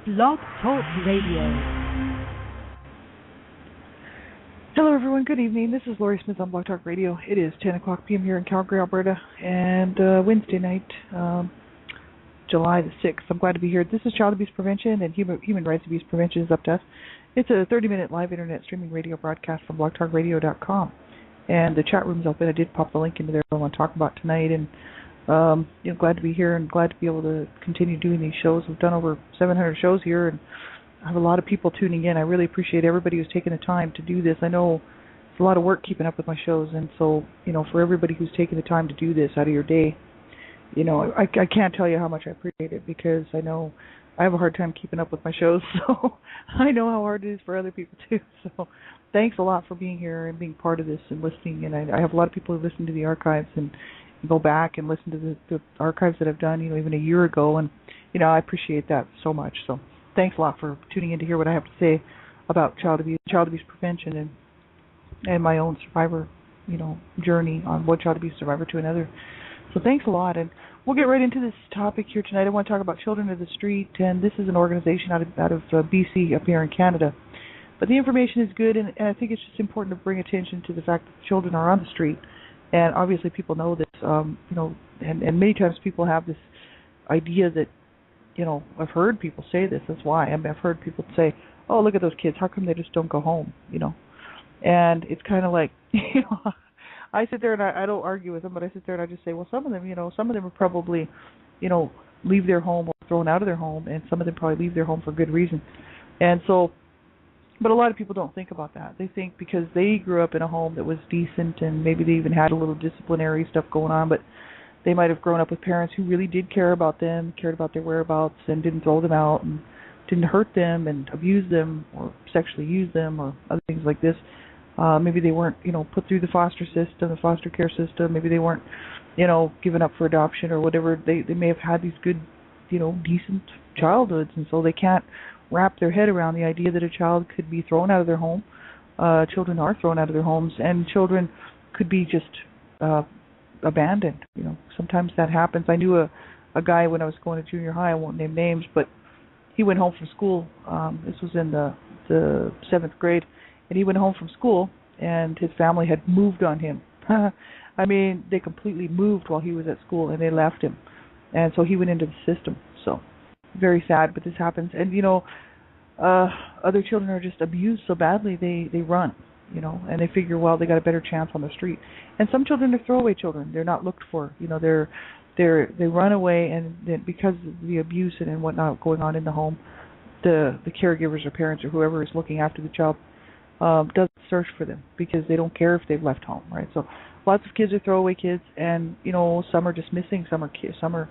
Blog Talk Radio. Hello everyone, good evening. This is Laurie Smith on Blog Talk Radio. It is 10 o'clock p.m. here in Calgary, Alberta, and Wednesday night, July the 6th. I'm glad to be here. This is Child Abuse Prevention and Human Rights Abuse Prevention is Up to Us. It's a 30-minute live internet streaming radio broadcast from blogtalkradio.com. And the chat room's open. I did pop the link into there I want to talk about tonight, and glad to be here and glad to be able to continue doing these shows. We've done over 700 shows here, and I have a lot of people tuning in. I really appreciate everybody who's taken the time to do this. I know it's a lot of work keeping up with my shows, and so, for everybody who's taken the time to do this out of your day, I can't tell you how much I appreciate it, because I know I have a hard time keeping up with my shows, so I know how hard it is for other people too. So thanks a lot for being here and being part of this and listening. And I have a lot of people who listen to the archives and go back and listen to the archives that I've done, even a year ago, and I appreciate that so much. So thanks a lot for tuning in to hear what I have to say about child abuse prevention, and my own survivor, journey on one child abuse survivor to another. So thanks a lot, and we'll get right into this topic here tonight. I want to talk about Children of the Street, and this is an organization out of BC up here in Canada. But the information is good, and I think it's just important to bring attention to the fact that children are on the street, and obviously people know this, and many times people have this idea that, I've heard people say this. That's why I've heard people say, "Oh, look at those kids. How come they just don't go home?" And it's kind of like, I sit there and I don't argue with them, but I sit there and I just say, well, some of them are probably, leave their home or thrown out of their home, and some of them probably leave their home for good reason. And so, but a lot of people don't think about that. They think because they grew up in a home that was decent, and maybe they even had a little disciplinary stuff going on, but they might have grown up with parents who really did care about them, cared about their whereabouts, and didn't throw them out, and didn't hurt them and abuse them or sexually use them or other things like this. Maybe they weren't, put through the foster system, the foster care system. Maybe they weren't, given up for adoption or whatever. They may have had these good, decent childhoods, and so they can't wrap their head around the idea that a child could be thrown out of their home. Children are thrown out of their homes, and children could be just abandoned. Sometimes that happens. I knew a guy when I was going to junior high. I won't name names, but he went home from school. This was in the 7th grade. And he went home from school, and his family had moved on him. I mean, they completely moved while he was at school, and they left him. And so he went into the system. So very sad, but this happens. And, other children are just abused so badly, they run, and they figure, well, they got a better chance on the street. And some children are throwaway children. They're not looked for. They run away, and then because of the abuse and whatnot going on in the home, the caregivers or parents or whoever is looking after the child doesn't search for them because they don't care if they've left home, right? So lots of kids are throwaway kids, and some are just missing, some are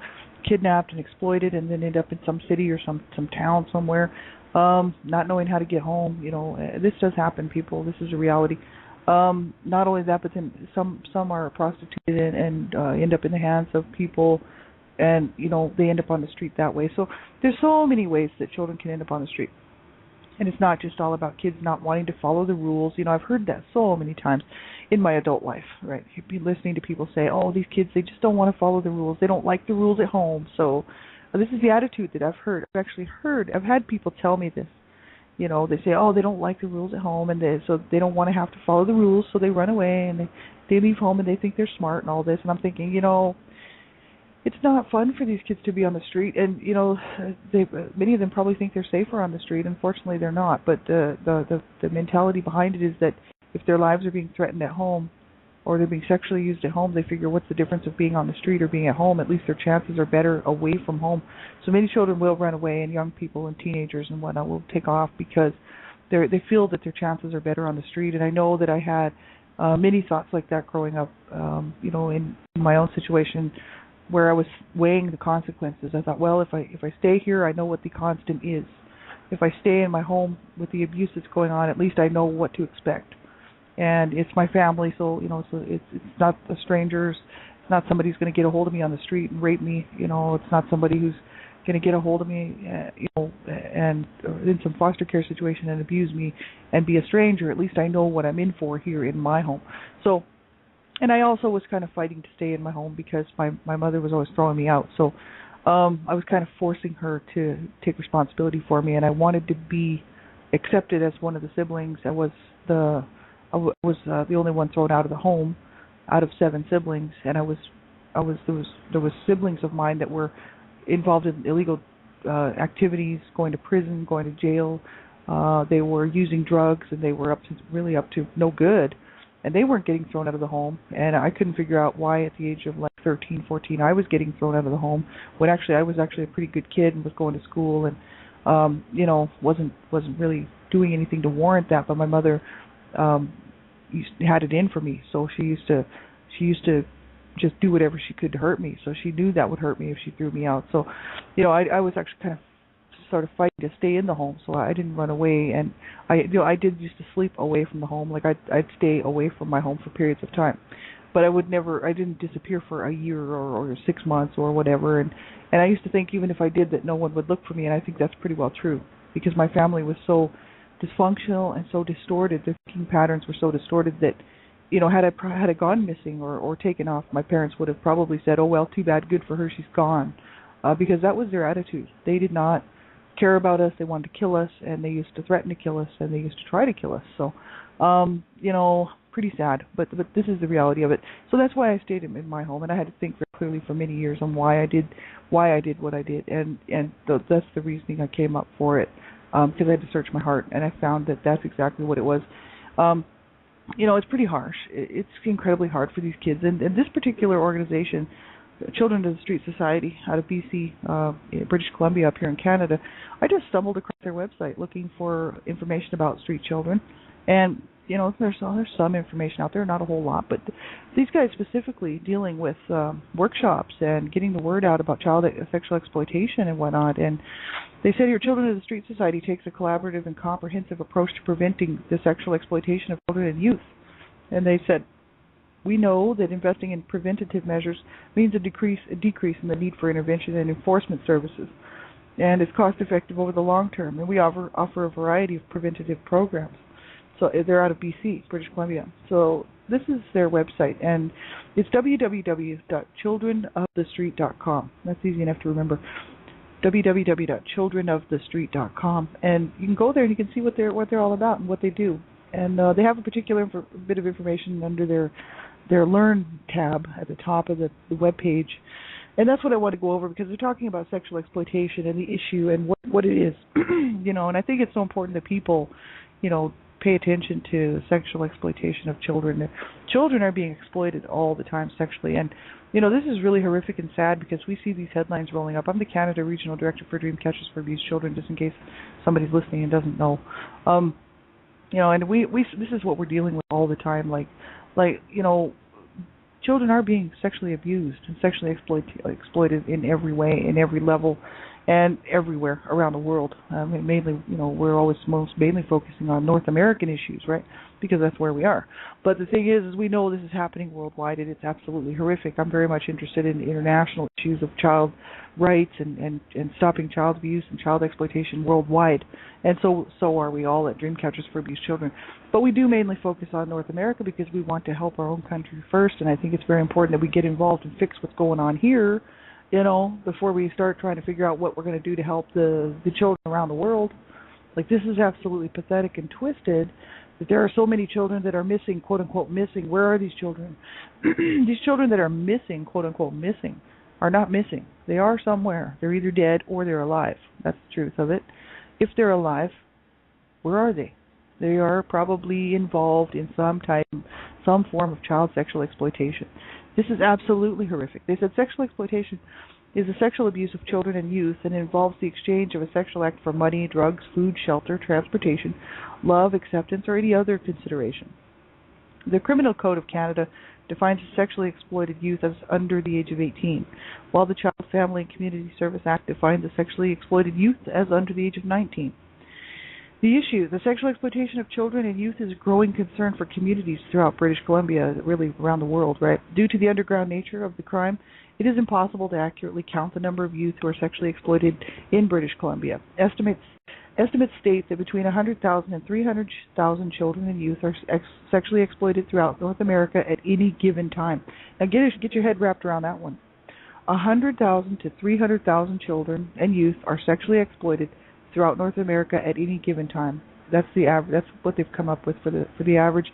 kidnapped and exploited, and then end up in some city or some town somewhere, not knowing how to get home. This does happen, people. This is a reality. Not only that, but then some are prostituted and end up in the hands of people, and they end up on the street that way. So there's so many ways that children can end up on the street. And it's not just all about kids not wanting to follow the rules. I've heard that so many times in my adult life, right? You'd be listening to people say, oh, these kids, they just don't want to follow the rules. They don't like the rules at home. So this is the attitude that I've heard. I've had people tell me this. They say, oh, they don't like the rules at home, and so they don't want to have to follow the rules, so they run away, and they leave home, and they think they're smart and all this. And I'm thinking, it's not fun for these kids to be on the street, and many of them probably think they're safer on the street. Unfortunately, they're not. But the mentality behind it is that if their lives are being threatened at home, or they're being sexually used at home, they figure, what's the difference of being on the street or being at home? At least their chances are better away from home. So many children will run away, and young people and teenagers and whatnot will take off because they feel that their chances are better on the street. And I know that I had many thoughts like that growing up, in my own situation, where I was weighing the consequences. I thought, well, if I stay here, I know what the constant is. If I stay in my home with the abuse that's going on, at least I know what to expect. And it's my family, so so it's not a stranger's. It's not somebody who's going to get a hold of me on the street and rape me. It's not somebody who's going to get a hold of me, and in some foster care situation and abuse me and be a stranger. At least I know what I'm in for here in my home. So. And I also was kind of fighting to stay in my home because my mother was always throwing me out. So I was kind of forcing her to take responsibility for me, and I wanted to be accepted as one of the siblings. I was the only one thrown out of the home out of 7 siblings, and there was siblings of mine that were involved in illegal activities, going to prison, going to jail. They were using drugs, and they were up to no good, and they weren't getting thrown out of the home. And I couldn't figure out why at the age of like 13, 14, I was getting thrown out of the home when actually I was actually a pretty good kid and was going to school and wasn't really doing anything to warrant that. But my mother had it in for me, so she used to just do whatever she could to hurt me. So she knew that would hurt me if she threw me out. So, I was actually kind of sort of fighting to stay in the home, so I didn't run away. And I did used to sleep away from the home. Like I'd stay away from my home for periods of time, but I didn't disappear for a year or 6 months or whatever. And I used to think even if I did that, no one would look for me. And I think that's pretty well true, because my family was so dysfunctional and so distorted. Their thinking patterns were so distorted that, had I gone missing or taken off, my parents would have probably said, "Oh well, too bad, good for her, she's gone," because that was their attitude. They did not care about us. They wanted to kill us, and they used to threaten to kill us, and they used to try to kill us. So, pretty sad, but this is the reality of it. So that's why I stayed in my home, and I had to think very clearly for many years on why I did what I did, and that's the reasoning I came up for it. Because I had to search my heart, and I found that that's exactly what it was. It's pretty harsh. It's incredibly hard for these kids. And this particular organization, Children of the Street Society, out of BC, British Columbia, up here in Canada, I just stumbled across their website looking for information about street children. And, there's some information out there, not a whole lot, but these guys specifically dealing with workshops and getting the word out about child sexual exploitation and whatnot. And they said here, Children of the Street Society takes a collaborative and comprehensive approach to preventing the sexual exploitation of children and youth. And they said, we know that investing in preventative measures means a decrease in the need for intervention and enforcement services, and is cost effective over the long term. And we offer a variety of preventative programs. So they're out of BC, British Columbia. So this is their website, and it's www.childrenofthestreet.com. That's easy enough to remember. www.childrenofthestreet.com, and you can go there and you can see what they're all about and what they do. And they have a particular bit of information under their Learn tab at the top of the web page. And that's what I want to go over, because they're talking about sexual exploitation and the issue and what it is. And I think it's so important that people, pay attention to sexual exploitation of children. Children are being exploited all the time sexually, and this is really horrific and sad, because we see these headlines rolling up. I'm the Canada Regional Director for Dream Catchers for Abused Children, just in case somebody's listening and doesn't know. And we this is what we're dealing with all the time. Children are being sexually abused and sexually exploited in every way, in every level, and everywhere around the world. Mainly, we're always mainly focusing on North American issues, right? Because that's where we are. But the thing is we know this is happening worldwide, and it's absolutely horrific. I'm very much interested in international issues of child rights and stopping child abuse and child exploitation worldwide. And so are we all at Dreamcatchers for Abused Children. But we do mainly focus on North America because we want to help our own country first, and I think it's very important that we get involved and fix what's going on here, before we start trying to figure out what we're going to do to help the children around the world. This is absolutely pathetic and twisted, that there are so many children that are missing, quote-unquote missing. Where are these children? These children that are missing, quote-unquote missing, are not missing. They are somewhere. They're either dead or they're alive. That's the truth of it. If they're alive, where are they? They are probably involved in some form of child sexual exploitation. This is absolutely horrific. They said sexual exploitation is the sexual abuse of children and youth, and involves the exchange of a sexual act for money, drugs, food, shelter, transportation, love, acceptance, or any other consideration. The Criminal Code of Canada defines a sexually exploited youth as under the age of 18, while the Child, Family and Community Service Act defines a sexually exploited youth as under the age of 19. The issue, the sexual exploitation of children and youth, is a growing concern for communities throughout British Columbia, really around the world, right? Due to the underground nature of the crime, it is impossible to accurately count the number of youth who are sexually exploited in British Columbia. Estimates state that between 100,000 and 300,000 children and youth are sexually exploited throughout North America at any given time. Now get your head wrapped around that one. 100,000 to 300,000 children and youth are sexually exploited throughout North America at any given time. That's the average. That's what they've come up with for the average.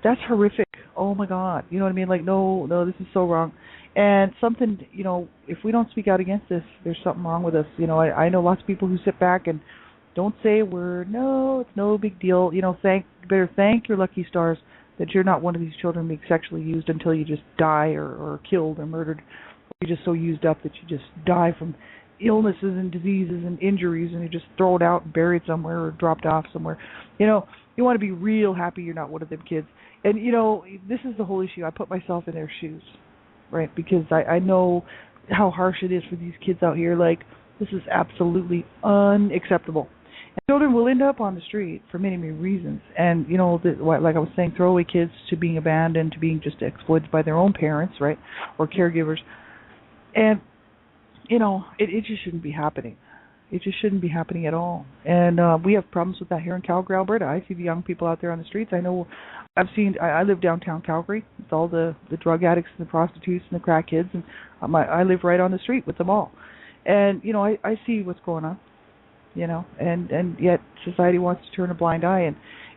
That's horrific. Oh my God. You know what I mean? Like, no, this is so wrong. And something, if we don't speak out against this, there's something wrong with us. I know lots of people who sit back and don't say a word. No, it's no big deal. Better thank your lucky stars that you're not one of these children being sexually used until you just die or killed or murdered. Or you're just so used up that you just die from illnesses and diseases and injuries, and you just throw it out and bury it somewhere or dropped off somewhere. You want to be real happy you're not one of them kids. And, this is the whole issue. I put myself in their shoes, right? Because I know how harsh it is for these kids out here. Like, this is absolutely unacceptable. And children will end up on the street for many, many reasons. And, like I was saying, throwaway kids to being abandoned, to being just exploited by their own parents, right, or caregivers. And, it just shouldn't be happening. It just shouldn't be happening at all. And we have problems with that here in Calgary, Alberta. I see the young people out there on the streets. I live downtown Calgary. It's all the drug addicts and the prostitutes and the crack kids. And I live right on the street with them all. And, I see what's going on, and yet society wants to turn a blind eye.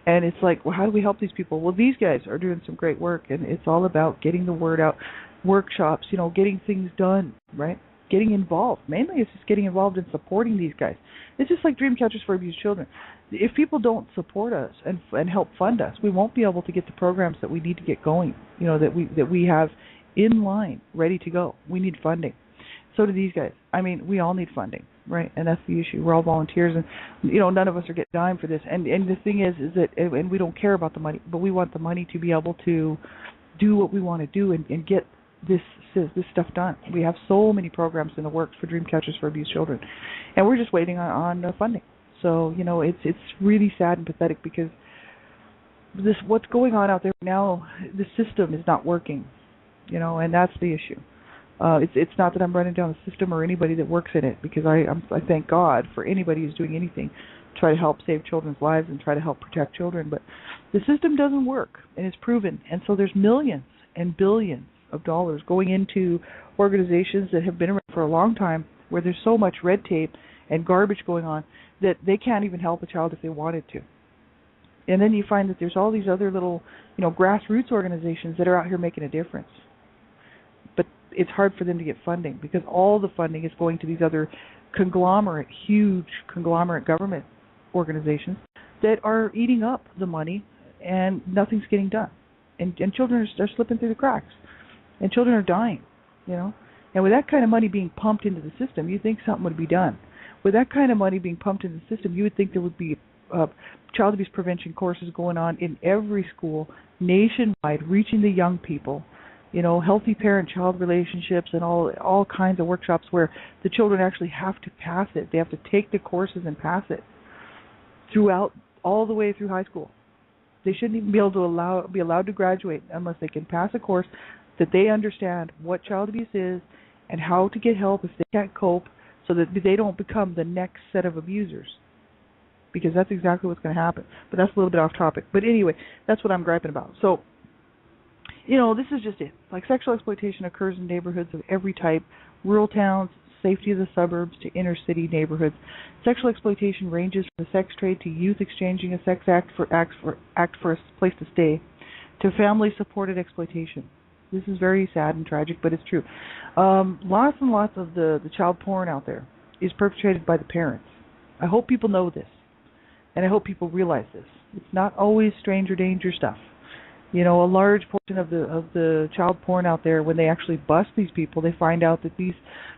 And it's like, well, how do we help these people? Well, these guys are doing some great work, and it's all about getting the word out, workshops, getting things done, right? Getting involved. Mainly it's just getting involved in supporting these guys. It's just like Dream Catchers for Abused Children. If people don't support us and help fund us, we won't be able to get the programs that we need to get going, that we have in line, ready to go. We need funding. So do these guys. I mean, we all need funding, right? And that's the issue. We're all volunteers, and none of us are getting a dime for this. And the thing is that, and we don't care about the money, but we want the money to be able to do what we want to do and get this stuff done. We have so many programs in the works for Dream Catchers for Abused Children, and we're just waiting on funding. So it's really sad and pathetic because what's going on out there now, the system is not working, and that's the issue. It's not that I'm running down the system or anybody that works in it, because I thank God for anybody who's doing anything to try to help save children's lives and try to help protect children. But the system doesn't work, and it's proven. And so there's millions and billions of dollars going into organizations that have been around for a long time, where there's so much red tape and garbage going on that they can't even help a child if they wanted to. And then you find that there's all these other little, grassroots organizations that are out here making a difference. But it's hard for them to get funding because all the funding is going to these other huge conglomerate government organizations that are eating up the money, and nothing's getting done. And children are slipping through the cracks. And children are dying, And with that kind of money being pumped into the system, you'd think something would be done. With that kind of money being pumped into the system, you would think there would be child abuse prevention courses going on in every school, nationwide, reaching the young people, healthy parent-child relationships and all kinds of workshops where the children actually have to pass it. They have to take the courses and pass it throughout, all the way through high school. They shouldn't even be able to be allowed to graduate unless they can pass a course that they understand what child abuse is and how to get help if they can't cope, so that they don't become the next set of abusers. Because that's exactly what's going to happen. But that's a little bit off topic. But anyway, that's what I'm griping about. So, this is just it. Like, sexual exploitation occurs in neighborhoods of every type, rural towns, safety of the suburbs, to inner city neighborhoods. Sexual exploitation ranges from the sex trade to youth exchanging a sex act for a place to stay, to family-supported exploitation. This is very sad and tragic, but it's true. Lots and lots of the child porn out there is perpetrated by the parents. I hope people know this, and I hope people realize this. It's not always stranger danger stuff. A large portion of the child porn out there, when they actually bust these people, they find out that these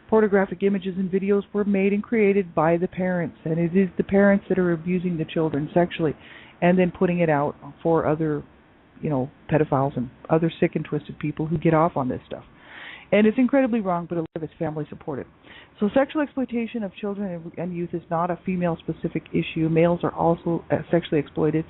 pornographic images and videos were made and created by the parents, and it is the parents that are abusing the children sexually, and then putting it out for other pedophiles and other sick and twisted people who get off on this stuff. And it's incredibly wrong, but a lot of it's family supported. So sexual exploitation of children and youth is not a female-specific issue. Males are also sexually exploited,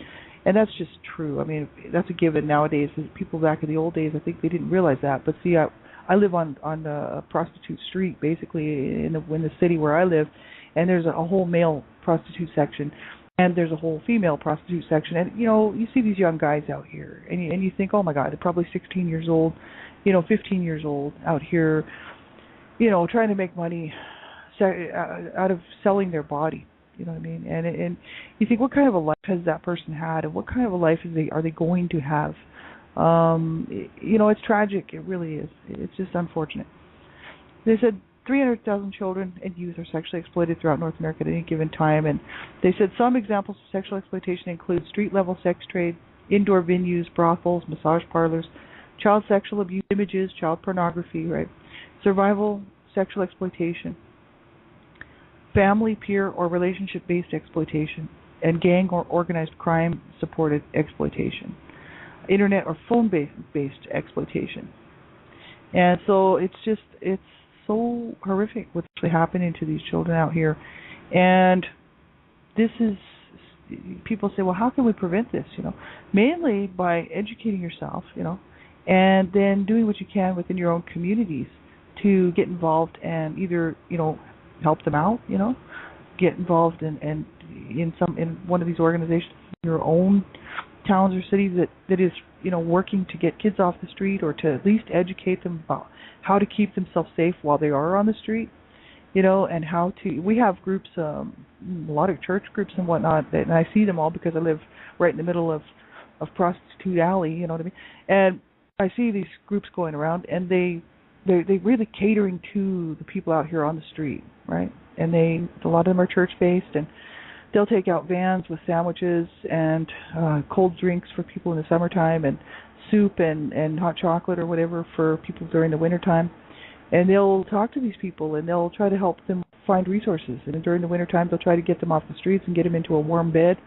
and that's just true. I mean, that's a given nowadays. People back in the old days, I think they didn't realize that. But see, I live on a prostitute street, basically, in the city where I live, and there's a whole male prostitute section. And there's a whole female prostitute section. And, you see these young guys out here, and you think, oh, my God, they're probably 16 years old, 15 years old out here, trying to make money out of selling their body. You know what I mean? And you think, what kind of a life has that person had, and what kind of a life are they going to have? It's tragic. It really is. It's just unfortunate. They said 300,000 children and youth are sexually exploited throughout North America at any given time, and they said some examples of sexual exploitation include street-level sex trade, indoor venues, brothels, massage parlors, child sexual abuse images, child pornography, right? Survival sexual exploitation, family, peer, or relationship-based exploitation, and gang or organized crime-supported exploitation, internet or phone-based exploitation. And so it's so horrific what's actually happening to these children out here. And this is, people say, well, how can we prevent this? Mainly by educating yourself, and then doing what you can within your own communities to get involved and either, help them out, get involved in one of these organizations in your own towns or cities that is, working to get kids off the street, or to at least educate them about how to keep themselves safe while they are on the street, and how to. We have groups, a lot of church groups and whatnot, and I see them all because I live right in the middle of Prostitute Alley, you know what I mean? And I see these groups going around, and they really catering to the people out here on the street, right? And a lot of them are church-based, and they'll take out vans with sandwiches and cold drinks for people in the summertime, and soup and hot chocolate or whatever for people during the wintertime. And they'll talk to these people, and they'll try to help them find resources. And during the wintertime, they'll try to get them off the streets and get them into a warm bed,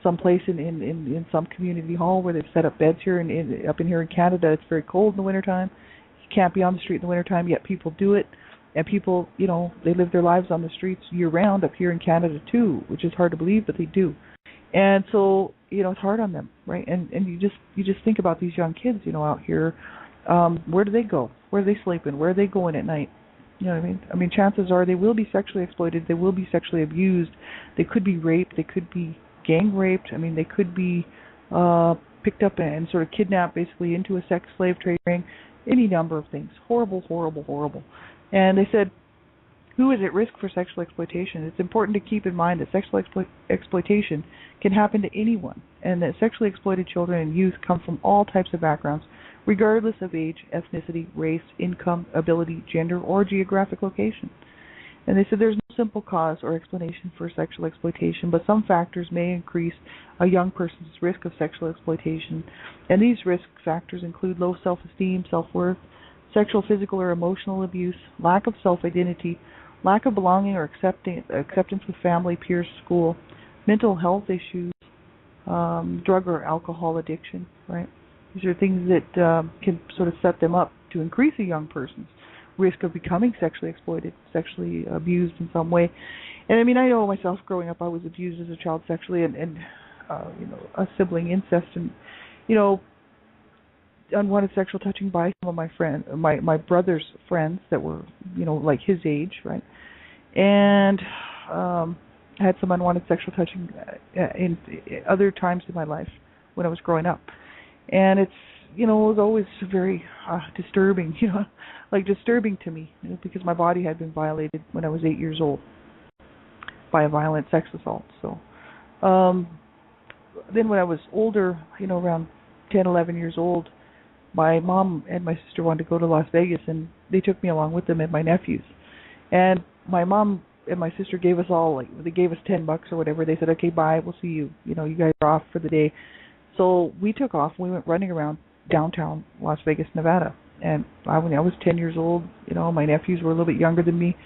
someplace in some community hall where they've set up beds here. Up in here in Canada, it's very cold in the wintertime. You can't be on the street in the wintertime, yet people do it. And people, they live their lives on the streets year-round up here in Canada too, which is hard to believe, but they do. And so, it's hard on them, right? And you just think about these young kids, out here. Where do they go? Where are they sleeping? Where are they going at night? You know what I mean? I mean, chances are they will be sexually exploited. They will be sexually abused. They could be raped. They could be gang raped. I mean, they could be picked up and sort of kidnapped, basically, into a sex slave trade ring. Any number of things. Horrible, horrible, horrible. And they said, who is at risk for sexual exploitation? It's important to keep in mind that sexual exploitation can happen to anyone, and that sexually exploited children and youth come from all types of backgrounds, regardless of age, ethnicity, race, income, ability, gender, or geographic location. And they said there's no simple cause or explanation for sexual exploitation, but some factors may increase a young person's risk of sexual exploitation. And these risk factors include low self-esteem, self-worth, sexual, physical, or emotional abuse, lack of self-identity, lack of belonging or acceptance with family, peers, school, mental health issues, drug or alcohol addiction, right? These are things that can sort of set them up to increase a young person's risk of becoming sexually exploited, sexually abused in some way. And I mean, I know myself growing up, I was abused as a child sexually, and a sibling incest, and unwanted sexual touching by some of my brother's friends that were like his age, right? And I had some unwanted sexual touching in other times in my life when I was growing up, and it's it was always very disturbing, disturbing to me, because my body had been violated when I was 8 years old by a violent sex assault. So then when I was older, around 10, 11 years old, my mom and my sister wanted to go to Las Vegas, and they took me along with them and my nephews. And my mom and my sister gave us they gave us $10 or whatever. They said, okay, bye, we'll see you. You guys are off for the day. So we took off, and we went running around downtown Las Vegas, Nevada. And when I was 10 years old, my nephews were a little bit younger than me.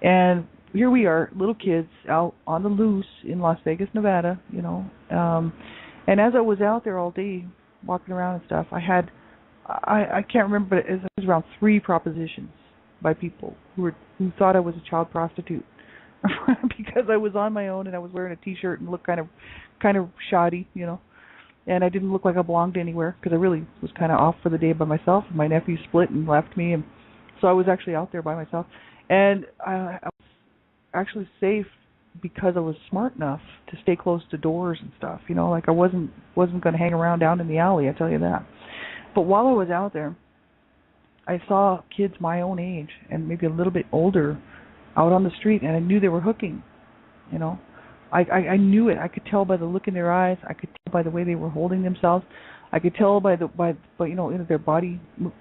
And here we are, little kids out on the loose in Las Vegas, Nevada, and as I was out there all day walking around and stuff, I can't remember, but it was around 3 propositions by people who thought I was a child prostitute because I was on my own and I was wearing a T-shirt and looked kind of shoddy, and I didn't look like I belonged anywhere because I really was kind of off for the day by myself. My nephew split and left me, and so I was actually out there by myself. And I was actually safe because I was smart enough to stay close to doors and stuff. I wasn't going to hang around down in the alley, I tell you that. But while I was out there, I saw kids my own age and maybe a little bit older out on the street, and I knew they were hooking. You know, I knew it. I could tell by the look in their eyes. I could tell by the way they were holding themselves. I could tell by their body,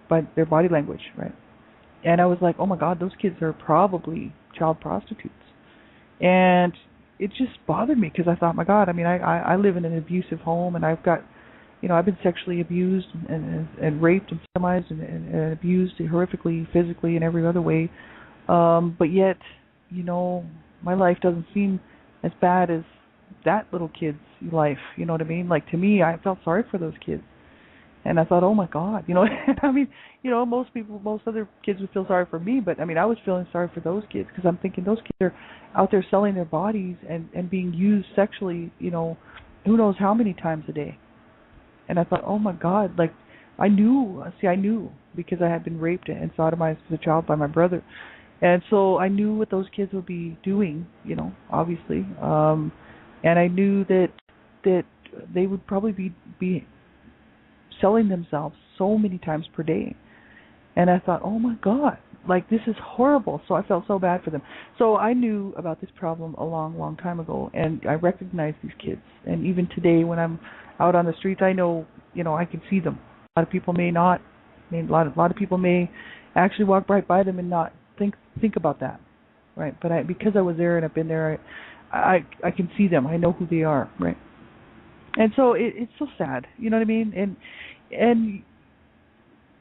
by their body language, right? And I was like, oh my God, those kids are probably child prostitutes. And it just bothered me because I thought, my God, I mean, I live in an abusive home, and I've got, I've been sexually abused and raped and sodomized and abused horrifically, physically, and every other way. But yet, my life doesn't seem as bad as that little kid's life. You know what I mean? Like, to me, I felt sorry for those kids. And I thought, oh my God, I mean, most other kids would feel sorry for me, but I mean, I was feeling sorry for those kids because I'm thinking those kids are out there selling their bodies and being used sexually, who knows how many times a day. And I thought, oh my God, like, I knew because I had been raped and sodomized as a child by my brother. And so I knew what those kids would be doing, obviously. And I knew that they would probably be selling themselves so many times per day. And I thought, oh my God, like, this is horrible. So I felt so bad for them. So I knew about this problem a long, long time ago, and I recognized these kids. And even today when I'm out on the streets, I know, I can see them. A lot of people may not. I mean, a lot of people may actually walk right by them and not think about that, right? But because I was there and I've been there, I can see them. I know who they are, right? And so it's so sad, you know what I mean? And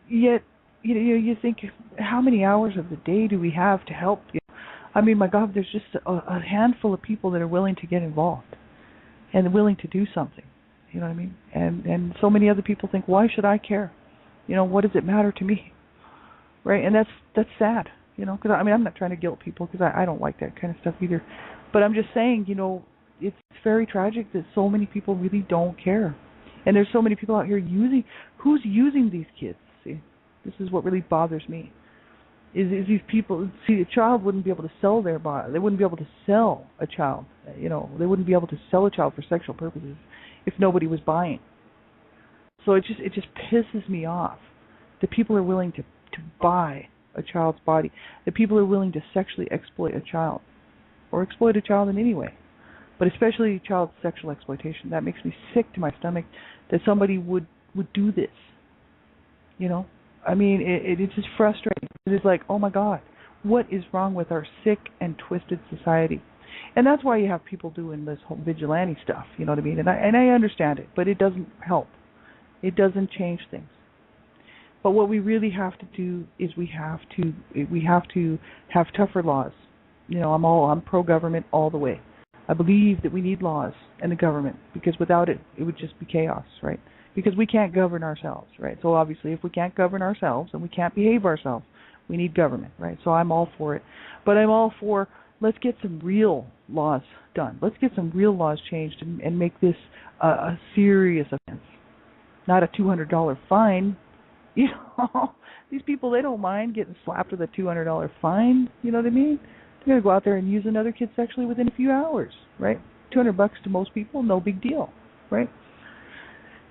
yet, you think, how many hours of the day do we have to help? I mean, my God, there's just a handful of people that are willing to get involved and willing to do something. You know what I mean? And so many other people think, why should I care? What does it matter to me? Right? And that's sad, because I mean, I'm not trying to guilt people because I don't like that kind of stuff either. But I'm just saying, it's very tragic that so many people really don't care. And there's so many people out here who's using these kids. See, this is what really bothers me. Is these people, see, a child wouldn't be able to sell their body. They wouldn't be able to sell a child. They wouldn't be able to sell a child for sexual purposes if nobody was buying. So it just pisses me off that people are willing to buy a child's body, that people are willing to sexually exploit a child, or exploit a child in any way, but especially child sexual exploitation. That makes me sick to my stomach that somebody would do this. I mean, it's just frustrating. It's like, oh my God, what is wrong with our sick and twisted society? And that's why you have people doing this whole vigilante stuff, you know what I mean? And I understand it, but it doesn't help. It doesn't change things. But what we really have to do is we have to have tougher laws. I'm pro-government all the way. I believe that we need laws and the government, because without it, it would just be chaos, right? Because we can't govern ourselves, right? So obviously, if we can't govern ourselves and we can't behave ourselves, we need government, right? So I'm all for it. But I'm all for, let's get some real laws done. Let's get some real laws changed and make this a serious offense, not a $200 fine. These people, they don't mind getting slapped with a $200 fine. You know what I mean? They're going to go out there and use another kid sexually within a few hours, right? $200 to most people, no big deal, right?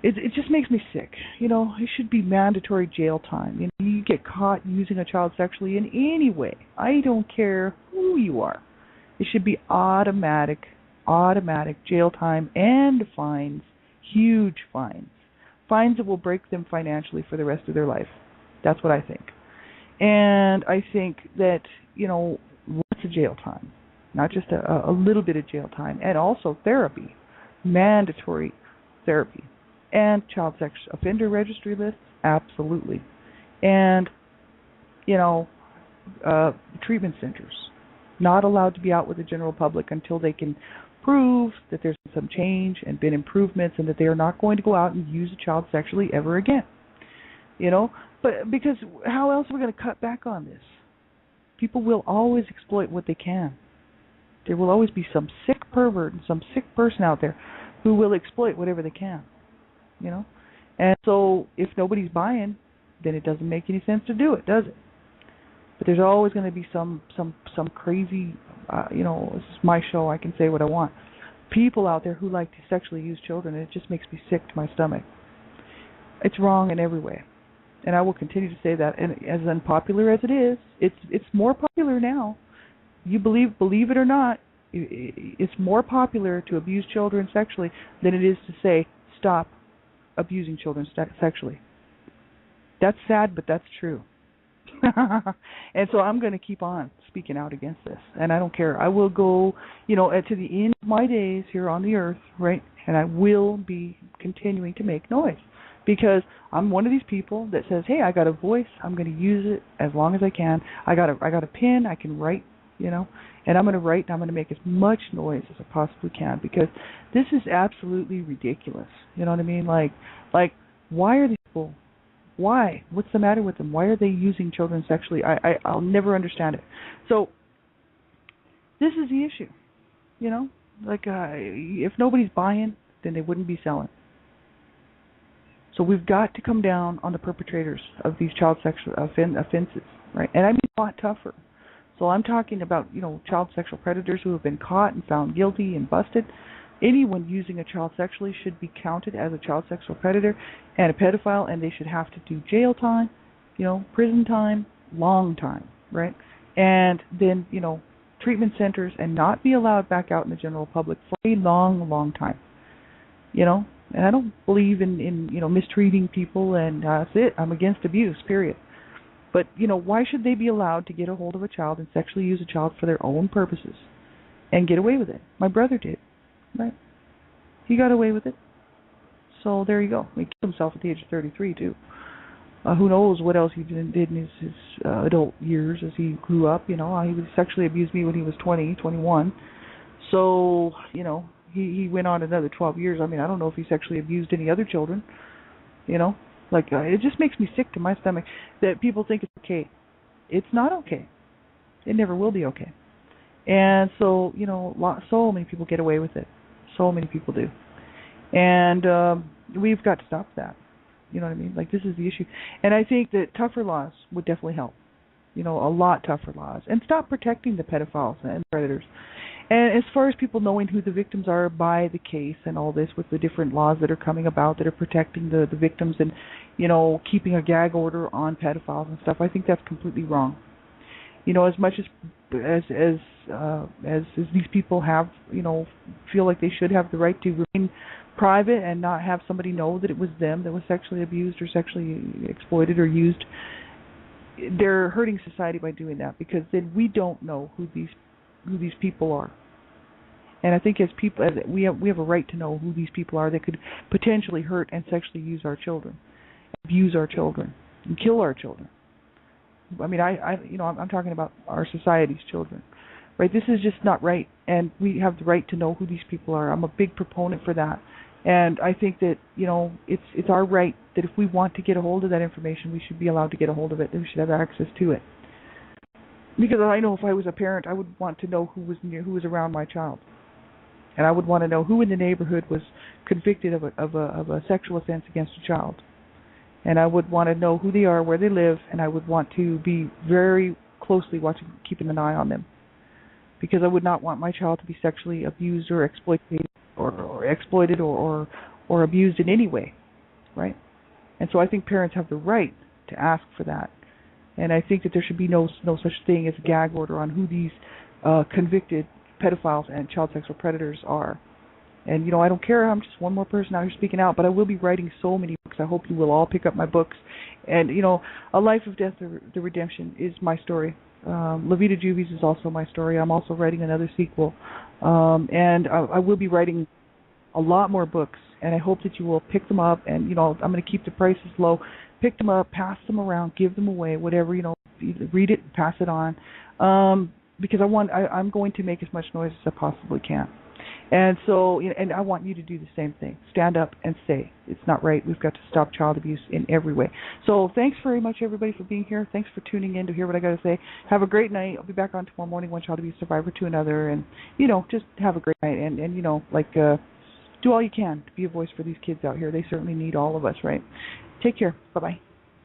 It just makes me sick. It should be mandatory jail time. You get caught using a child sexually in any way. I don't care who you are. It should be automatic jail time and fines, huge fines. Fines that will break them financially for the rest of their life. That's what I think. And I think that, lots of jail time, not just a little bit of jail time, and also therapy, mandatory therapy, and child sex offender registry lists, absolutely. And, treatment centers, not allowed to be out with the general public until they can prove that there's some change and been improvements and that they are not going to go out and use a child sexually ever again. But because how else are we going to cut back on this? People will always exploit what they can. There will always be some sick pervert and some sick person out there who will exploit whatever they can. And so if nobody's buying, then it doesn't make any sense to do it, does it? But there's always going to be some crazy, this is my show, I can say what I want, people out there who like to sexually use children, and it just makes me sick to my stomach. It's wrong in every way. and I will continue to say that. And as unpopular as it is, it's more popular now. You believe it or not, it's more popular to abuse children sexually than it is to say stop abusing children sexually. That's sad, but that's true. And so I'm going to keep on speaking out against this, and I don't care. I will go, to the end of my days here on the earth, right? And I will be continuing to make noise because I'm one of these people that says, "Hey, I got a voice. I'm going to use it as long as I can. I got a pen. I can write, and I'm going to write and I'm going to make as much noise as I possibly can because this is absolutely ridiculous. You know what I mean? Like, why are these people? Why? What's the matter with them? Why are they using children sexually? I'll never understand it. So this is the issue, if nobody's buying, then they wouldn't be selling. So we've got to come down on the perpetrators of these child sexual offenses, right? And I mean a lot tougher. So I'm talking about, child sexual predators who have been caught and found guilty and busted. Anyone using a child sexually should be counted as a child sexual predator and a pedophile, and they should have to do jail time, prison time, long time, right? And then, treatment centers and not be allowed back out in the general public for a long, long time, And I don't believe in mistreating people, and that's it. I'm against abuse, period. But, why should they be allowed to get a hold of a child and sexually use a child for their own purposes and get away with it? My brother did. Right. He got away with it. So there you go. He killed himself at the age of 33, too. Who knows what else he did in his adult years as he grew up. He sexually abused me when he was 20, 21. So, he went on another 12 years. I mean, I don't know if he sexually abused any other children. It just makes me sick to my stomach that people think it's okay. It's not okay. It never will be okay. And so, so many people get away with it. So many people do. And we've got to stop that. You know what I mean? This is the issue. And I think that tougher laws would definitely help. A lot tougher laws. And stop protecting the pedophiles and predators. And as far as people knowing who the victims are by the case and all this with the different laws that are coming about that are protecting the victims and, keeping a gag order on pedophiles and stuff, I think that's completely wrong. As much as these people have, feel like they should have the right to remain private and not have somebody know that it was them that was sexually abused or sexually exploited or used, they're hurting society by doing that because then we don't know who these people are. And I think as people, we have a right to know who these people are that could potentially hurt and sexually use our children, abuse our children, and kill our children. I mean, I'm talking about our society's children, right? This is just not right, and we have the right to know who these people are. I'm a big proponent for that, and I think that it's our right that if we want to get a hold of that information, we should be allowed to get a hold of it. And we should have access to it. Because I know if I was a parent, I would want to know who was around my child, and I would want to know who in the neighborhood was convicted of a sexual offense against a child. And I would want to know who they are, where they live, and I would want to be very closely keeping an eye on them. Because I would not want my child to be sexually abused or exploited or abused in any way, right? And so I think parents have the right to ask for that. And I think that there should be no such thing as a gag order on who these convicted pedophiles and child sexual predators are. And, I don't care. I'm just one more person out here speaking out, but I will be writing so many books. I hope you will all pick up my books. And, A Life of Death, The Redemption is my story. La Vida Juvies is also my story. I'm also writing another sequel. And I will be writing a lot more books, and I hope that you will pick them up. And, I'm going to keep the prices low. Pick them up, pass them around, give them away, whatever, read it, pass it on. Because I'm going to make as much noise as I possibly can. And so, and I want you to do the same thing. Stand up and say, it's not right. We've got to stop child abuse in every way. So thanks very much, everybody, for being here. Thanks for tuning in to hear what I got to say. Have a great night. I'll be back on tomorrow morning, one child abuse survivor to another. And, just have a great night. And do all you can to be a voice for these kids out here. They certainly need all of us, right? Take care. Bye-bye.